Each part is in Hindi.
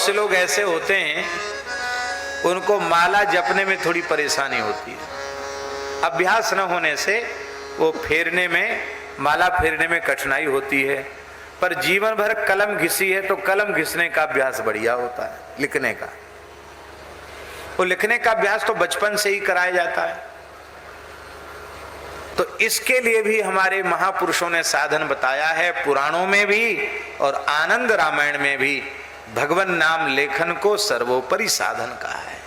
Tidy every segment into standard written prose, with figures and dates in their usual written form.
से लोग ऐसे होते हैं, उनको माला जपने में थोड़ी परेशानी होती है। अभ्यास न होने से वो फेरने में, माला फेरने में कठिनाई होती है। पर जीवन भर कलम घिसी है तो कलम घिसने का अभ्यास बढ़िया होता है, लिखने का। वो लिखने का अभ्यास तो बचपन से ही कराया जाता है। तो इसके लिए भी हमारे महापुरुषों ने साधन बताया है, पुराणों में भी और आनंद रामायण में भी भगवान नाम लेखन को सर्वोपरि साधन कहा है।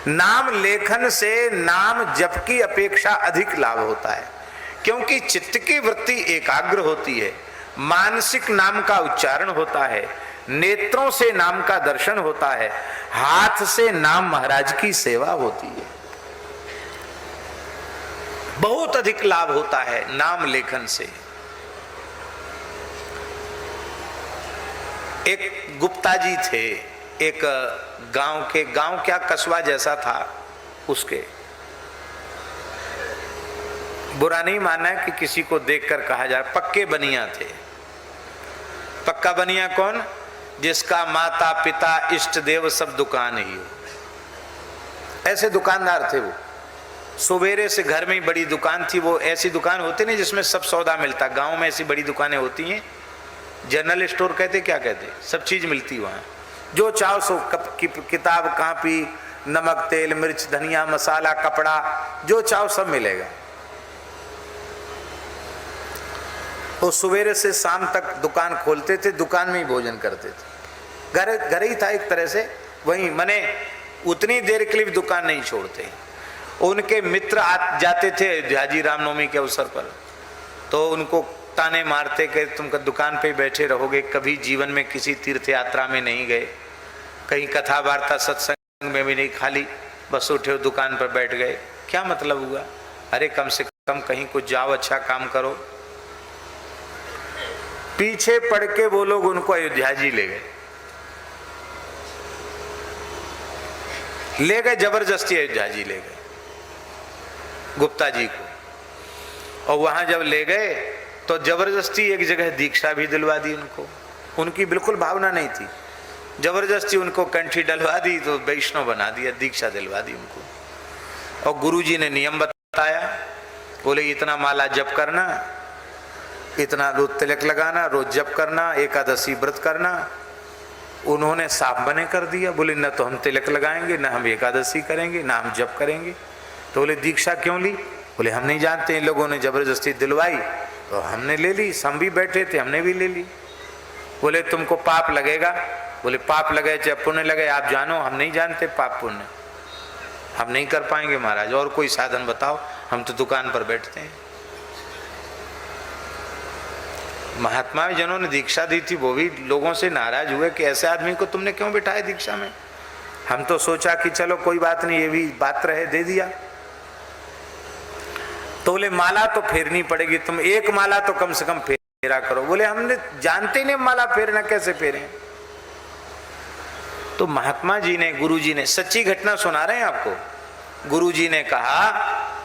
नाम लेखन से नाम जप की अपेक्षा अधिक लाभ होता है, क्योंकि चित्त की वृत्ति एकाग्र होती है, मानसिक नाम का उच्चारण होता है, नेत्रों से नाम का दर्शन होता है, हाथ से नाम महाराज की सेवा होती है। बहुत अधिक लाभ होता है नाम लेखन से। एक गुप्ता जी थे, एक गांव क्या कस्बा जैसा था, उसके बुरा नहीं मानना है कि किसी को देखकर कहा जाए, पक्के बनिया थे। पक्का बनिया कौन? जिसका माता पिता इष्ट देव सब दुकान ही हो, ऐसे दुकानदार थे वो। सवेरे से घर में ही बड़ी दुकान थी वो। ऐसी दुकान होती नहीं जिसमें सब सौदा मिलता। गांव में ऐसी बड़ी दुकानें होती हैं, जनरल स्टोर कहते, क्या कहते, सब चीज मिलती वहां। जो चाहो सो, किताब, कापी, नमक, तेल, मिर्च, धनिया, मसाला, कपड़ा, जो चाहो सब मिलेगा। वो सवेरे से शाम तक दुकान खोलते थे, दुकान में ही भोजन करते थे। घर ही था एक तरह से, वहीं मने उतनी देर के लिए भी दुकान नहीं छोड़ते। उनके मित्र जाते थे अयोध्या रामनवमी के अवसर पर, तो उनको ताने मारते कि तुम दुकान पे बैठे रहोगे, कभी जीवन में किसी तीर्थ यात्रा में नहीं गए, कहीं कथा वार्ता सत्संग में भी नहीं, खाली बस उठे दुकान पर बैठ गए, क्या मतलब हुआ? अरे कम से कम कहीं कुछ जाओ, अच्छा काम करो। पीछे पड़ के वो लोग उनको अयोध्या जी ले गए जबरदस्ती अयोध्या जी ले गए गुप्ता जी को। और वहां जब ले गए तो जबरदस्ती एक जगह दीक्षा भी दिलवा दी उनको। उनकी बिल्कुल भावना नहीं थी, जबरदस्ती उनको कंठी डलवा दी, तो वैष्णव बना दिया, दीक्षा दिलवा दी उनको। और गुरुजी ने नियम बताया, बोले इतना माला जप करना, इतना रोज तिलक लगाना, रोज जप करना, एकादशी व्रत करना। उन्होंने साफ मने कर दिया, बोले न तो हम तिलक लगाएंगे, न हम एकादशी करेंगे, न हम जप करेंगे। तो बोले दीक्षा क्यों ली? बोले हम नहीं जानते, इन लोगों ने जबरदस्ती दिलवाई तो हमने ले ली, हम भी बैठे थे हमने भी ले ली। बोले तुमको पाप लगेगा? बोले पाप लगे चाहे पुण्य लगे आप जानो, हम नहीं जानते पाप पुण्य, हम नहीं कर पाएंगे महाराज, और कोई साधन बताओ, हम तो दुकान पर बैठते हैं। महात्मा जिन्होंने दीक्षा दी थी वो भी लोगों से नाराज हुए कि ऐसे आदमी को तुमने क्यों बिठाया दीक्षा में। हम तो सोचा कि चलो कोई बात नहीं, ये भी बात रहे, दे दिया। तो बोले माला तो फेरनी पड़ेगी, तुम एक माला तो कम से कम फेरा करो। बोले हमने जानते नहीं माला फेरना कैसे फेरें। तो महात्मा जी ने, गुरु जी ने, सच्ची घटना सुना रहे हैं आपको। गुरु जी ने कहा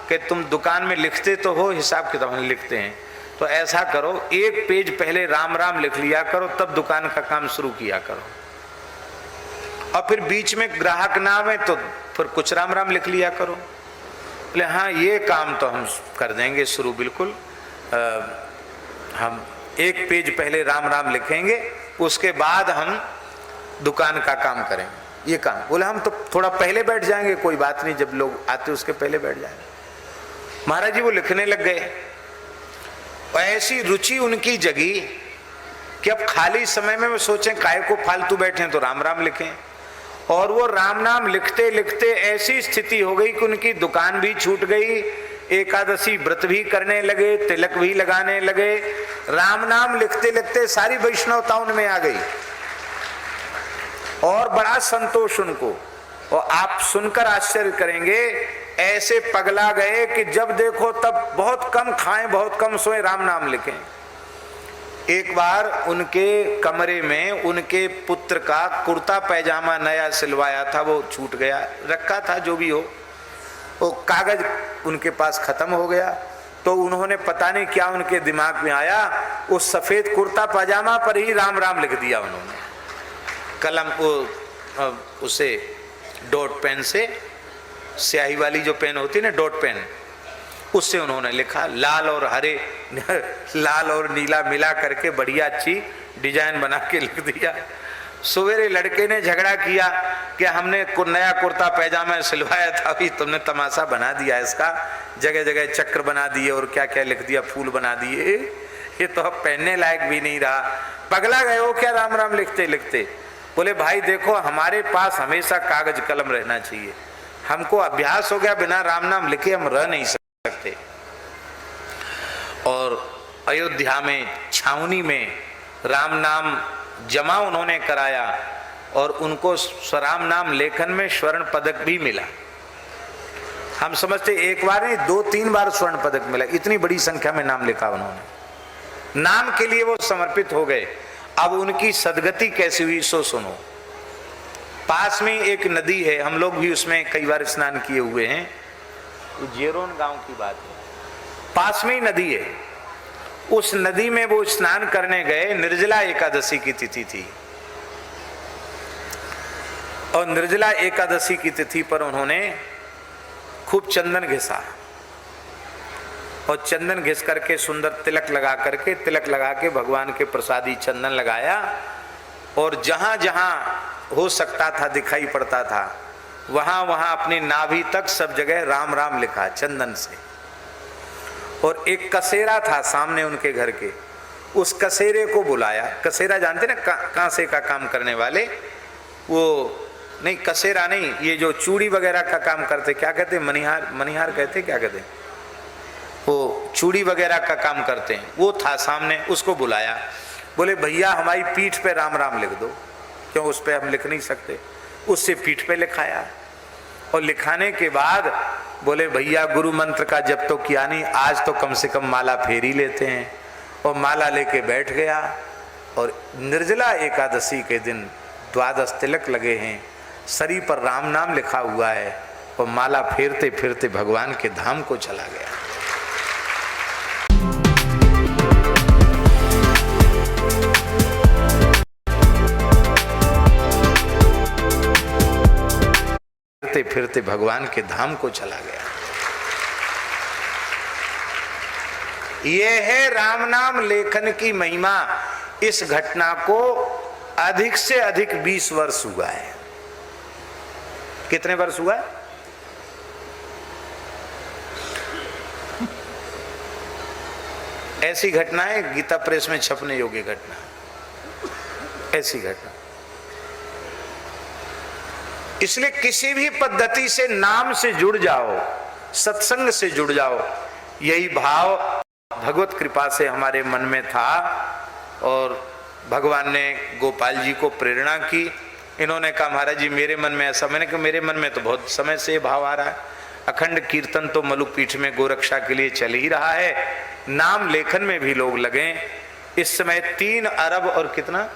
कि तुम दुकान में लिखते तो हो, हिसाब किताब में लिखते हैं, तो ऐसा करो एक पेज पहले राम राम लिख लिया करो, तब दुकान का काम शुरू किया करो। और फिर बीच में ग्राहक ना आवे तो फिर कुछ राम राम लिख लिया करो। बोले हाँ ये काम तो हम कर देंगे शुरू, बिल्कुल हम एक पेज पहले राम राम लिखेंगे, उसके बाद हम दुकान का काम करेंगे, ये काम। बोले हम तो थोड़ा पहले बैठ जाएंगे, कोई बात नहीं, जब लोग आते उसके पहले बैठ जाएंगे। महाराज जी वो लिखने लग गए। ऐसी रुचि उनकी जगी कि अब खाली समय में वो सोचें काहे को फालतू बैठे, तो राम राम लिखें। और वो राम नाम लिखते लिखते ऐसी स्थिति हो गई कि उनकी दुकान भी छूट गई, एकादशी व्रत भी करने लगे, तिलक भी लगाने लगे, राम नाम लिखते लिखते सारी वैष्णवता उनमें आ गई और बड़ा संतोष उनको। और आप सुनकर आश्चर्य करेंगे, ऐसे पगला गए कि जब देखो तब बहुत कम खाएं, बहुत कम सोएं, राम नाम लिखें। एक बार उनके कमरे में उनके पुत्र का कुर्ता पैजामा नया सिलवाया था, वो छूट गया, रखा था जो भी हो, वो कागज उनके पास खत्म हो गया। तो उन्होंने पता नहीं क्या उनके दिमाग में आया, उस सफेद कुर्ता पैजामा पर ही राम राम लिख दिया उन्होंने। कलम उसे डॉट पेन से, स्याही वाली जो पेन होती है ना डॉट पेन, उससे उन्होंने लिखा। लाल और हरे लाल और नीला मिला करके बढ़िया अच्छी डिजाइन बना के लिख दिया। सवेरे लड़के ने झगड़ा किया कि हमने नया कुर्ता पैजामा सिलवाया था, अभी तुमने तमाशा बना दिया इसका, जगह जगह चक्र बना दिए और क्या क्या लिख दिया, फूल बना दिए, ये तो अब पहनने लायक भी नहीं रहा। पगला गए हो क्या राम राम लिखते लिखते? बोले भाई देखो, हमारे पास हमेशा कागज कलम रहना चाहिए, हमको अभ्यास हो गया बिना राम नाम लिखे हम रह नहीं सकते। और अयोध्या में छावनी में राम नाम जमा उन्होंने कराया और उनको राम नाम लेखन में स्वर्ण पदक भी मिला। हम समझते एक बार नहीं 2-3 बार स्वर्ण पदक मिला, इतनी बड़ी संख्या में नाम लिखा उन्होंने। नाम के लिए वो समर्पित हो गए। अब उनकी सदगति कैसी हुई सो सुनो। पास में एक नदी है, हम लोग भी उसमें कई बार स्नान किए हुए हैं, जेरोन गांव की बात है, पास में ही नदी है। उस नदी में वो स्नान करने गए, निर्जला एकादशी की तिथि थी और निर्जला एकादशी की तिथि पर उन्होंने खूब चंदन घिसा और चंदन घिस करके सुंदर तिलक लगा के भगवान के प्रसादी चंदन लगाया और जहां जहां हो सकता था दिखाई पड़ता था वहां वहां अपनी नाभि तक सब जगह राम राम लिखा चंदन से। और एक कसेरा था सामने उनके घर के, उस कसेरे को बुलाया। कसेरा जानते ना, कांसे का काम करने वाले, वो नहीं कसेरा नहीं, ये जो चूड़ी वगैरह का काम करते, क्या कहते, मनिहार कहते, क्या कहते, वो चूड़ी वगैरह का काम करते हैं, वो था सामने। उसको बुलाया, बोले भैया हमारी पीठ पे राम राम लिख दो, क्यों उस पे हम लिख नहीं सकते। उससे पीठ पे लिखाया और लिखाने के बाद बोले भैया गुरु मंत्र का जब तो किया नहीं, आज तो कम से कम माला फेर ही लेते हैं। और माला लेके बैठ गया और निर्जला एकादशी के दिन 12 तिलक लगे हैं, शरीर पर राम नाम लिखा हुआ है और माला फेरते फिरते भगवान के धाम को चला गया। फिरते भगवान के धाम को चला गया। यह है राम नाम लेखन की महिमा। इस घटना को अधिक से अधिक 20 वर्ष हुआ है। कितने वर्ष हुआ है? ऐसी घटनाएं गीता प्रेस में छपने योग्य घटना, ऐसी घटना। इसलिए किसी भी पद्धति से नाम से जुड़ जाओ, सत्संग से जुड़ जाओ। यही भाव भगवत कृपा से हमारे मन में था और भगवान ने गोपाल जी को प्रेरणा की। इन्होंने कहा महाराज जी मेरे मन में ऐसा, मैंने कहा मेरे मन में तो बहुत समय से भाव आ रहा है। अखंड कीर्तन तो मलुपीठ में गोरक्षा के लिए चल ही रहा है, नाम लेखन में भी लोग लगे। इस समय 3 अरब और कितना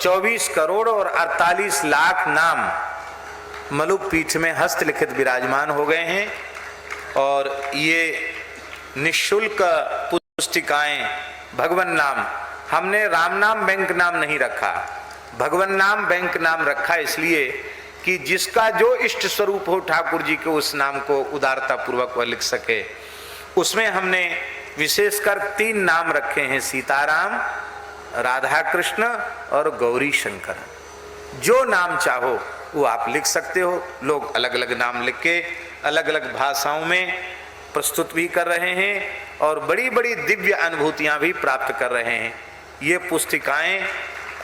24 करोड़ और 48 लाख नाम मलुपीठ में हस्तलिखित विराजमान हो गए हैं। और ये निःशुल्क पुस्तिकाएं भगवान नाम, हमने राम नाम बैंक नाम नहीं रखा, भगवान नाम बैंक नाम रखा, इसलिए कि जिसका जो इष्ट स्वरूप हो ठाकुर जी के उस नाम को उदारता पूर्वक वह लिख सके। उसमें हमने विशेषकर 3 नाम रखे हैं, सीताराम, राधा कृष्ण और गौरी शंकर। जो नाम चाहो वो आप लिख सकते हो। लोग अलग अलग नाम लिख के अलग अलग भाषाओं में प्रस्तुत भी कर रहे हैं और बड़ी बड़ी दिव्य अनुभूतियां भी प्राप्त कर रहे हैं। ये पुस्तिकाएं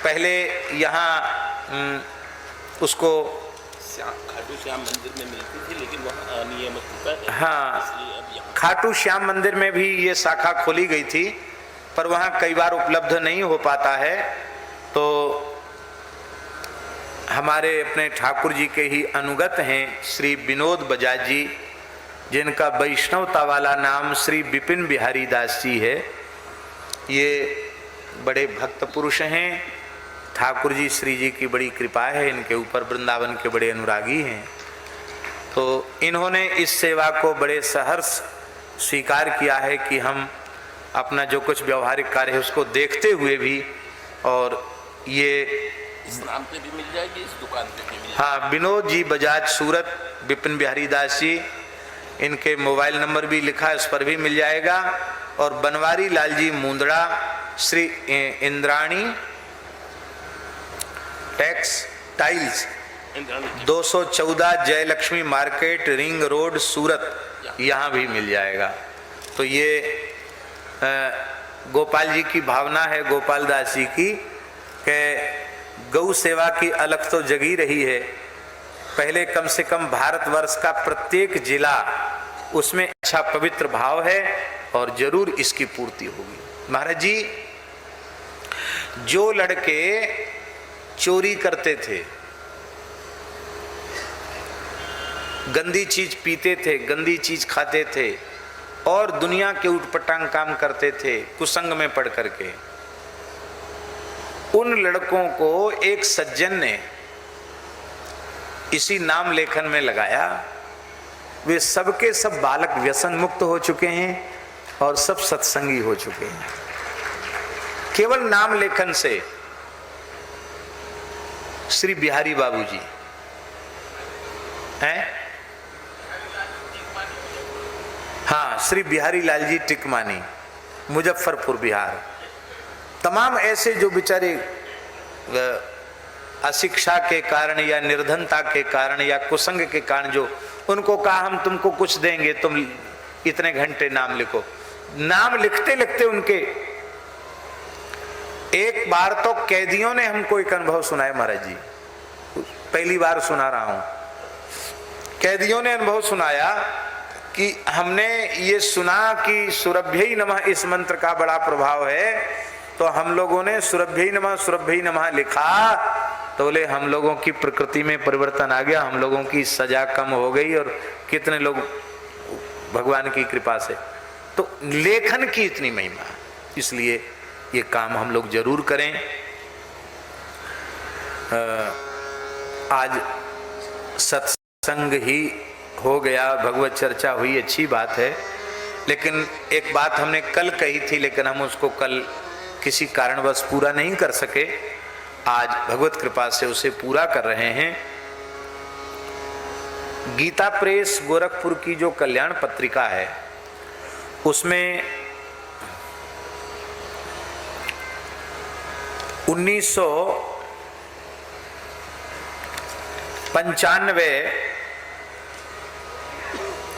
पहले यहाँ उसको खाटू श्याम मंदिर में मिलती थी, लेकिन वहाँ अनियमित, हाँ, खाटू श्याम मंदिर में भी ये शाखा खोली गई थी, पर वहाँ कई बार उपलब्ध नहीं हो पाता है। तो हमारे अपने ठाकुर जी के ही अनुगत हैं श्री विनोद बजाज जी, जिनका वैष्णवता वाला नाम श्री विपिन बिहारी दास जी है। ये बड़े भक्त पुरुष हैं, ठाकुर जी श्री जी की बड़ी कृपा है इनके ऊपर, वृंदावन के बड़े अनुरागी हैं। तो इन्होंने इस सेवा को बड़े सहर्ष स्वीकार किया है कि हम अपना जो कुछ व्यवहारिक कार्य है उसको देखते हुए भी, और ये इस नाम पे भी मिल जाएगी, इस दुकान पे भी मिल जाएगी। हाँ, विनोद जी बजाज सूरत, विपिन बिहारी दास जी, इनके मोबाइल नंबर भी लिखा है, उस पर भी मिल जाएगा। और Banwari Lal ji Mundada, Shri Indrani textiles, 214 Jayalakshmi market, ring road, Surat, यहाँ भी मिल जाएगा। तो ये गोपाल जी की भावना है, गोपाल दास जी की, कि गौ सेवा की अलग तो जगी रही है। पहले कम से कम भारतवर्ष का प्रत्येक जिला, उसमें अच्छा पवित्र भाव है और जरूर इसकी पूर्ति होगी। महाराज जी, जो लड़के चोरी करते थे, गंदी चीज पीते थे, गंदी चीज खाते थे और दुनिया के उटपटांग काम करते थे कुसंग में पड़ करके, उन लड़कों को एक सज्जन ने इसी नाम लेखन में लगाया। वे सबके सब बालक व्यसन मुक्त हो चुके हैं और सब सत्संगी हो चुके हैं, केवल नाम लेखन से। श्री बिहारी बाबूजी हैं, हाँ, श्री बिहारी लाल जी टिकमानी, मुजफ्फरपुर बिहार। तमाम ऐसे जो बेचारे अशिक्षा के कारण या निर्धनता के कारण या कुसंग के कारण, जो उनको कहा हम तुमको कुछ देंगे, तुम इतने घंटे नाम लिखो। नाम लिखते लिखते उनके, एक बार तो कैदियों ने हमको एक अनुभव सुनाया महाराज जी, पहली बार सुना रहा हूं। कैदियों ने अनुभव सुनाया कि हमने ये सुना कि सुरभ्यै नमः इस मंत्र का बड़ा प्रभाव है, तो हम लोगों ने सुरभ्यै नमः लिखा, तो बोले हम लोगों की प्रकृति में परिवर्तन आ गया, हम लोगों की सजा कम हो गई, और कितने लोग भगवान की कृपा से। तो लेखन की इतनी महिमा, इसलिए ये काम हम लोग जरूर करें। आज सत्संग ही हो गया, भगवत चर्चा हुई, अच्छी बात है, लेकिन एक बात हमने कल कही थी, लेकिन हम उसको कल किसी कारणवश पूरा नहीं कर सके। आज भगवत कृपा से उसे पूरा कर रहे हैं। गीता प्रेस गोरखपुर की जो कल्याण पत्रिका है, उसमें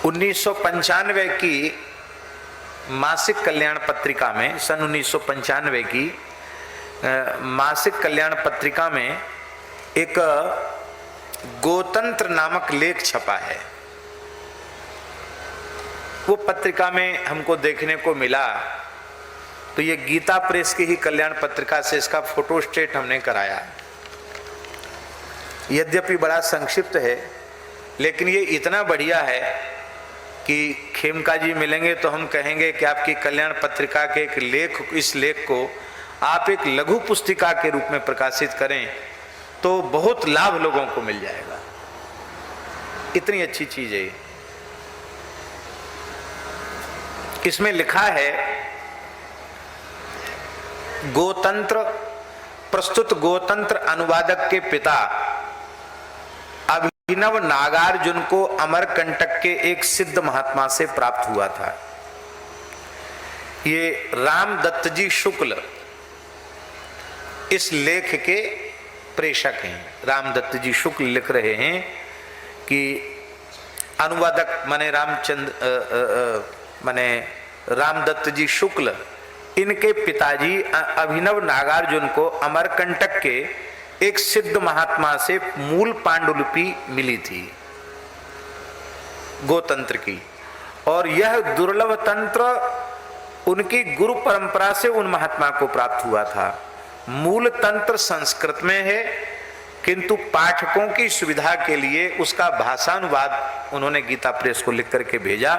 1995 की मासिक कल्याण पत्रिका में, सन 1995 की मासिक कल्याण पत्रिका में एक गोतंत्र नामक लेख छपा है। वो पत्रिका में हमको देखने को मिला, तो ये गीता प्रेस की ही कल्याण पत्रिका से इसका फोटोस्टेट हमने कराया। यद्यपि बड़ा संक्षिप्त है, लेकिन ये इतना बढ़िया है कि खेमका जी मिलेंगे तो हम कहेंगे कि आपकी कल्याण पत्रिका के एक लेख, इस लेख को आप एक लघु पुस्तिका के रूप में प्रकाशित करें तो बहुत लाभ लोगों को मिल जाएगा। इतनी अच्छी चीज है ये। इसमें लिखा है, गोतंत्र प्रस्तुत गोतंत्र अनुवादक के पिता अभिनव नागार्जुन को अमरकंटक के एक सिद्ध महात्मा से प्राप्त हुआ था। ये रामदत्त जी शुक्ल इस लेख के प्रेषक हैं। रामदत्त जी शुक्ल लिख रहे हैं कि अनुवादक माने माने रामदत्त जी शुक्ल, इनके पिताजी अभिनव नागार्जुन को अमरकंटक के एक सिद्ध महात्मा से मूल पांडुलिपि मिली थी गोतंत्र की, और यह दुर्लभ तंत्र उनकी गुरु परंपरा से उन महात्मा को प्राप्त हुआ था। मूल तंत्र संस्कृत में है, किंतु पाठकों की सुविधा के लिए उसका भाषानुवाद उन्होंने गीता प्रेस को लिख करके भेजा।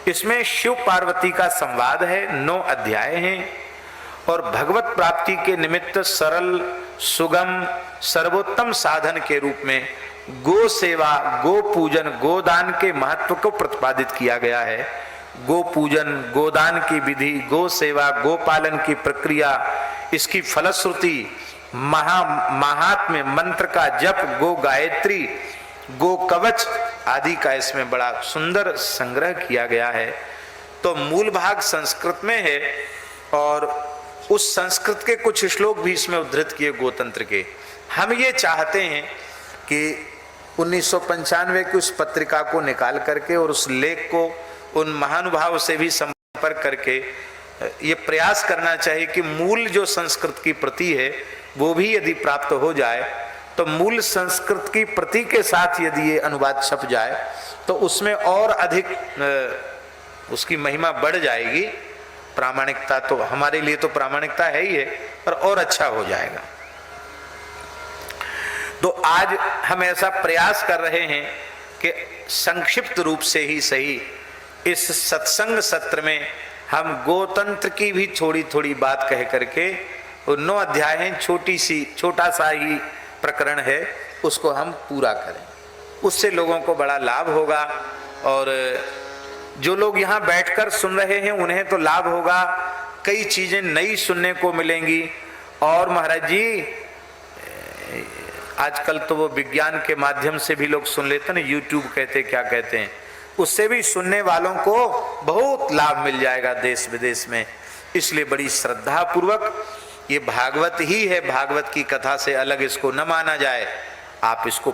इसमें शिव पार्वती का संवाद है, 9 अध्याय हैं, और भगवत प्राप्ति के निमित्त सरल सुगम सर्वोत्तम साधन के रूप में गो सेवा, गो पूजन, गोदान के महत्व को प्रतिपादित किया गया है। गो पूजन, गोदान की विधि, गो सेवा, गो पालन की प्रक्रिया, इसकी फलश्रुति, महात्म्य, मंत्र का जप, गो गायत्री, गो कवच आदि का इसमें बड़ा सुंदर संग्रह किया गया है। तो मूल भाग संस्कृत में है और उस संस्कृत के कुछ श्लोक भी इसमें उद्धृत किए गोतंत्र के। हम ये चाहते हैं कि 1995 की उस पत्रिका को निकाल करके और उस लेख को उन महानुभाव से भी संपर्क करके ये प्रयास करना चाहिए कि मूल जो संस्कृत की प्रति है वो भी यदि प्राप्त हो जाए तो मूल संस्कृत की प्रति के साथ यदि ये अनुवाद छप जाए तो उसमें और अधिक उसकी महिमा बढ़ जाएगी। प्रामाणिकता तो हमारे लिए तो प्रामाणिकता है ही है, पर और अच्छा हो जाएगा। तो आज हम ऐसा प्रयास कर रहे हैं कि संक्षिप्त रूप से ही सही इस सत्संग सत्र में हम गोतंत्र की भी थोड़ी थोड़ी बात कह करके, 9 अध्याय हैं, छोटा सा ही प्रकरण है, उसको हम पूरा करें। उससे लोगों को बड़ा लाभ होगा और जो लोग यहाँ बैठकर सुन रहे हैं उन्हें तो लाभ होगा, कई चीजें नई सुनने को मिलेंगी। और महाराज जी आजकल तो वो विज्ञान के माध्यम से भी लोग सुन लेते हैं ना, यूट्यूब कहते क्या कहते हैं, उससे भी सुनने वालों को बहुत लाभ मिल जाएगा देश विदेश में। इसलिए बड़ी श्रद्धा पूर्वक, ये भागवत ही है, भागवत की कथा से अलग इसको न माना जाए, आप इसको